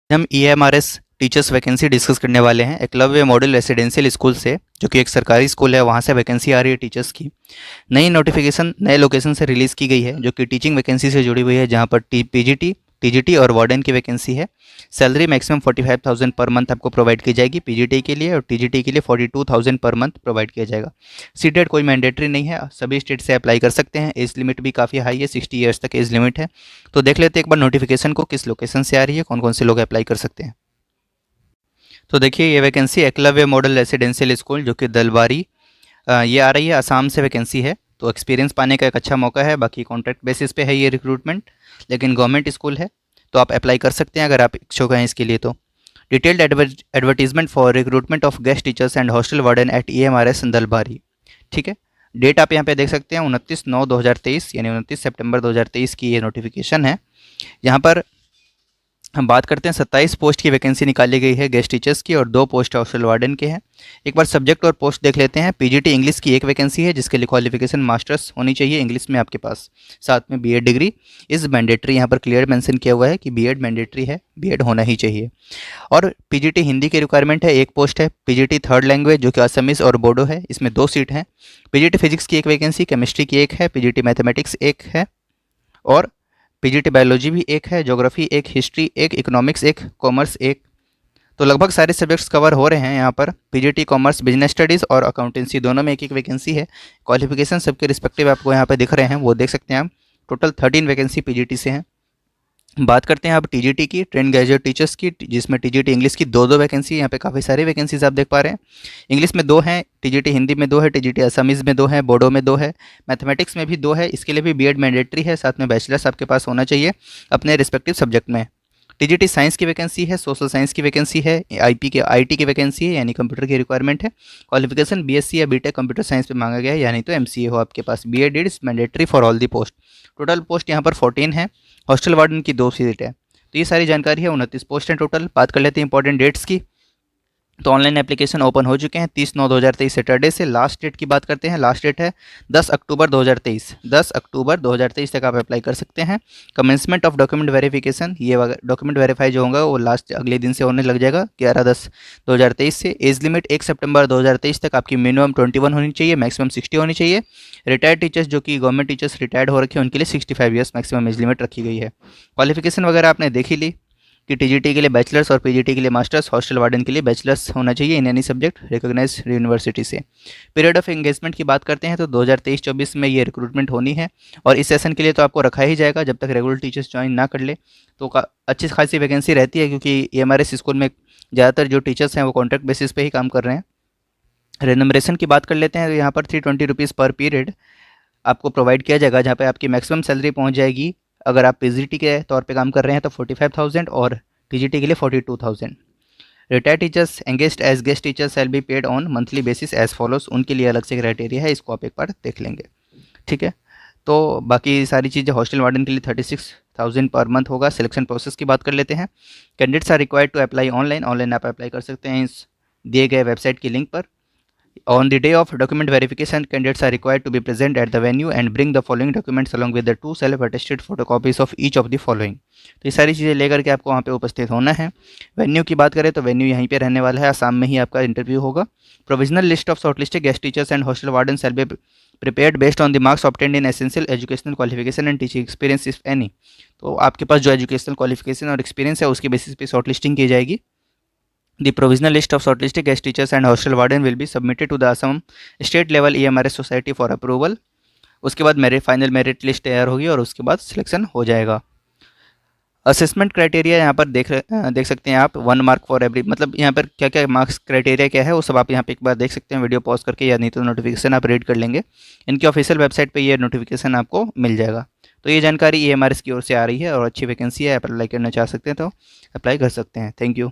हम EMRS teachers vacancy discuss करने वाले हैं। एकलव्य मॉडल रेसिडेंशियल स्कूल से, जो कि एक सरकारी स्कूल है, वहाँ से वैकेंसी आ रही है टीचर्स की। नई नोटिफिकेशन नए लोकेशन से रिलीज़ की गई है, जो कि टीचिंग वैकेंसी से जुड़ी हुई है, जहाँ पर PGT, TGT और वार्डन की वैकेंसी है। सैलरी मैक्सिमम 45,000 पर मंथ आपको प्रोवाइड की जाएगी PGT के लिए, और TGT के लिए 42,000 पर मंथ प्रोवाइड किया जाएगा। सीटेट कोई मैंडेटरी नहीं है, सभी स्टेट से अप्लाई कर सकते हैं। एज लिमिट भी काफ़ी हाई है, 60 ईयर्स तक एज लिमिट है। तो देख लेते हैं एक बार नोटिफिकेशन को, किस लोकेशन से आ रही है, कौन कौन से लोग अप्लाई कर सकते हैं। तो देखिए, ये vacancy Eklavya model residential school, जो कि दलबारी, ये आ रही है, असम से वैकेंसी है। तो एक्सपीरियंस पाने का एक अच्छा मौका है। बाकी कॉन्ट्रैक्ट बेसिस पे है ये रिक्रूटमेंट, लेकिन गवर्नमेंट स्कूल है, तो आप अप्लाई कर सकते हैं अगर आप इच्छुक हैं इसके लिए। तो detailed advertisement for recruitment of guest teachers and hostel warden at EMRS Dalbari. ठीक है, डेट आप यहाँ पे देख सकते हैं, 29/9/2023, यानी 29 सितंबर 2023 की ये नोटिफिकेशन है। यहाँ पर हम बात करते हैं, 27 पोस्ट की वैकेंसी निकाली गई है गेस्ट टीचर्स की, और 2 पोस्ट हॉस्टल वार्डन के हैं। एक बार सब्जेक्ट और पोस्ट देख लेते हैं। PGT इंग्लिश की एक वैकेंसी है, जिसके लिए क्वालिफिकेशन मास्टर्स होनी चाहिए इंग्लिश में आपके पास, साथ में BEd डिग्री इज़ मैंडेटरी। यहाँ पर क्लियर मेंशन किया हुआ है कि BEd मैंडेटरी है, BEd होना ही चाहिए। और PGT हिंदी की रिक्वायरमेंट है, एक पोस्ट है। PGT थर्ड लैंग्वेज, जो कि असमीज़ और बोडो है, इसमें 2 सीट हैं। PGT फिजिक्स की एक वैकेंसी, केमिस्ट्री की एक है, PGT मैथमेटिक्स एक है, और PGT बायोलॉजी भी एक है, ज्योग्राफी एक, हिस्ट्री एक, इकोनॉमिक्स एक, कॉमर्स एक। तो लगभग सारे सब्जेक्ट्स कवर हो रहे हैं यहाँ पर। PGT कॉमर्स, बिजनेस स्टडीज़ और अकाउंटेंसी दोनों में एक एक वैकेंसी है। क्वालिफिकेशन सबके रिस्पेक्टिव आपको यहाँ पे दिख रहे हैं, वो देख सकते हैं आप। टोटल 13 वैकेंसी PGT से हैं। बात करते हैं अब TGT की, ट्रेन ग्रेजुएट टीचर्स की, जिसमें TGT इंग्लिश की 2-2 वैकेंसी, यहाँ पे काफ़ी सारी वैकेंसीज आप देख पा रहे हैं। इंग्लिश में 2 हैं, TGT हिंदी में 2 है, TGT असमीज़ में 2 है, बोडो में 2 है, मैथमेटिक्स में भी 2 है। इसके लिए भी BEd मैंडेटरी है, साथ में बैचलर्स आपके पास होना चाहिए अपने रिस्पेक्टिव सब्जेक्ट में। TGT साइंस की वैकेंसी है, सोशल साइंस की वैकेंसी है, IT की वैकेंसी है, यानी कंप्यूटर की रिक्वायरमेंट है। क्वालिफिकेशन BSc या BTech कंप्यूटर साइंस पे मांगा गया है, यानी तो MCA हो आपके पास। BEd is mandatory for all the post. Total post यहाँ पर 14 है। हॉस्टल वार्डन की 2 सीट है। तो ये सारी जानकारी है, 29 पोस्ट हैं टोटल। बात कर लेते हैं इंपॉर्टेंट डेट्स की। तो ऑनलाइन एप्लीकेशन ओपन हो चुके हैं 30/9/2023 सैटरडे से। लास्ट डेट की बात करते हैं, लास्ट डेट है 10 अक्टूबर 2023। 10 अक्टूबर 2023 तक आप अप्लाई कर सकते हैं। कमेंसमेंट ऑफ डॉक्यूमेंट वेरिफिकेशन, ये डॉक्यूमेंट वेरीफाई जो होगा वो लास्ट अगले दिन से होने लग जाएगा, 11/10/2023 से। एज लिमिट 1 सितंबर 2023 तक आपकी मिनिमम 21 होनी चाहिए, मैक्सिमम 60 होनी चाहिए। रिटायर्ड टीचर्स, जो कि गवर्नमेंट टीचर्स रिटायर्ड हो रखे हैं, उनके लिए 65 ईयर्स मैक्सिमम एज लिमिट रखी गई है। क्वालिफिकेशन वगैरह आपने देख ही ली कि TGT के लिए बैचलर्स और PGT के लिए मास्टर्स, हॉस्टल वार्डन के लिए बैचलर्स होना चाहिए in any subject recognise university से। पीरियड ऑफ एंगेजमेंट की बात करते हैं तो 2023-24 में ये रिक्रूटमेंट होनी है, और इस सेशन के लिए तो आपको रखा ही जाएगा जब तक रेगुलर टीचर्स ज्वाइन ना कर ले। तो अच्छी खासी वैकेंसी रहती है, क्योंकि EMRS स्कूल में ज़्यादातर जो टीचर्स हैं वो कॉन्ट्रैक्ट बेसिस पे ही काम कर रहे हैं। रेनमरेशन की बात कर लेते हैं, तो यहाँ पर 320 रुपीज़ पर पीरियड आपको प्रोवाइड किया जाएगा, जहाँ पे आपकी मैक्सिमम सैलरी पहुँच जाएगी। अगर आप PGT के तौर पे काम कर रहे हैं तो 45,000, और TGT के लिए 42,000। Retired teachers engaged as guest teachers shall be paid on monthly basis as follows, उनके लिए अलग से क्राइटेरिया है, इसको आप एक बार देख लेंगे। ठीक है, तो बाकी सारी चीज़ें हॉस्टल वार्डन के लिए 36,000 पर मंथ होगा। सिलेक्शन प्रोसेस की बात कर लेते हैं। Candidates are required to apply online. Online आप अप्लाई कर सकते हैं इस दिए गए वेबसाइट की लिंक पर। On the day of document verification, candidates are required to be present at the venue and bring the following documents along with the 2 self-attested photocopies of each of the following। तो ये सारी चीज़ें लेकर के आपको वहाँ पे उपस्थित होना है। वेन्यू की बात करें तो वेन्यू यहीं पे रहने वाला है, आसाम में ही आपका इंटरव्यू होगा। Provisional list of shortlisted guest teachers and hostel warden shall be prepared based on the marks obtained in essential educational qualification and teaching experience if any. तो आपके पास जो एजुकेशनल क्वालिफिकेशन और एक्सपीरियंस है उसके बेसिस पे shortlisting की जाएगी। The provisional list of shortlisted guest teachers and hostel warden will be submitted to the Assam State Level EMRS Society for approval। उसके बाद फाइनल मेरिट लिस्ट तैयार होगी और उसके बाद सिलेक्शन हो जाएगा। असेसमेंट क्राइटेरिया यहाँ पर देख सकते हैं आप, 1 मार्क फॉर एवरी, मतलब यहाँ पर क्या क्या मार्क्स क्राइटेरिया क्या है वो सब आप यहाँ पे एक बार देख सकते हैं वीडियो पॉज करके, या नहीं तो नोटिफिकेशन आप रीड कर लेंगे। इनकी ऑफिशियल वेबसाइट पे ये नोटिफिकेशन आपको मिल जाएगा। तो ये जानकारी EMRS की ओर से आ रही है, और अच्छी वैकेंसी है, अप्लाई करना चाह सकते हैं तो अप्लाई कर सकते हैं। Thank you.